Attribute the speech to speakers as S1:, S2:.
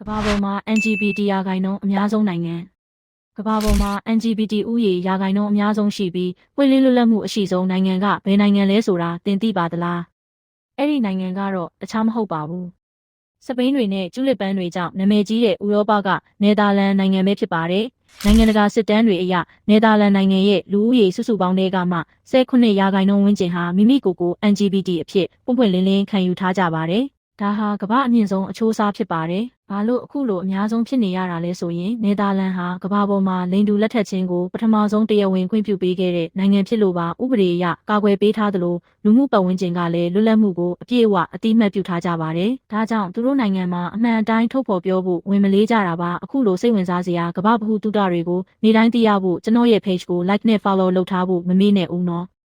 S1: ကမ္ဘာပေါ်မှာ LGBT ရာခိုင်နှုန်းအများဆုံးနိုင်ငံကမ္ဘာပေါ်မှာ LGBT ဥယျာဉ်ရာခိုင်နှုန်းအများဆုံးရှိပြီးပွင့်လင်းလွတ်လပ်မှုအရှိဆုံးနိုင်ငံကဘယ်နိုင်ငံလဲဆိုတာသင်သိပါသလားအဲ့ဒီနိုင်ငံကတော့တခြားမဟုတ်ပါဘူးစပိန်တွေနဲ့ကျူလစ်ပန်းတွေကြောင့်နာမည်ကြီးတဲ့ဥရောပကနယ်သာလန်နိုင်ငံပဲဖြစ်ပါတယ်နိုင်ငံတကာစစ်တမ်းတွေအရနယ်သာလန်နိုင်ငံရဲ့လူဦးရေစုစုပေါင်းတွေကမှ19ရာခိုင်နှုန်းဝန်းကျင်ဟာမိမိကိုယ်ကို LGBT အဖြစ်ပွင့်လင်းလင်းခံယူထားကြပါတယ်ဒါဟာကမ္ဘာအမြင့်ဆုံးအချိုးအစားဖြစ်ပါတယ်။ဘာလို့အခုလိုအများဆုံးဖြစ်နေရတာလဲဆိုရင်နယ်သာလန်ဟာကမ္ဘာပေါ်မှာလိင်တူလက်ထပ်ခြင်းကိုပထမဆုံးတရားဝင်ခွင့်ပြုပေးခဲ့တဲ့နိုင်ငံဖြစ်လို့ပါဥပဒေအရကာကွယ်ပေးထားသလိုလူမှုပတ်ဝန်းကျင်ကလည်းလွတ်လပ်မှုကိုအပြည့်အဝအတိအမှတ်ပြုထားကြပါတယ်။ဒါကြောင့်သူတို့နိုင်ငံမှာအမှန်အတိုင်းထုတ်ဖော်ပြောဖို့ဝင်မလေးကြတာပါအခုလိုစိတ်ဝင်စားစရာကမ္ဘာဗဟုသုတတွေကိုနေ့တိုင်းသိရဖို့ကျွန်တော်ရဲ့ page ကို like နဲ့ follow လုပ်ထားဖို့မမေ့နဲ့ဦးနော်။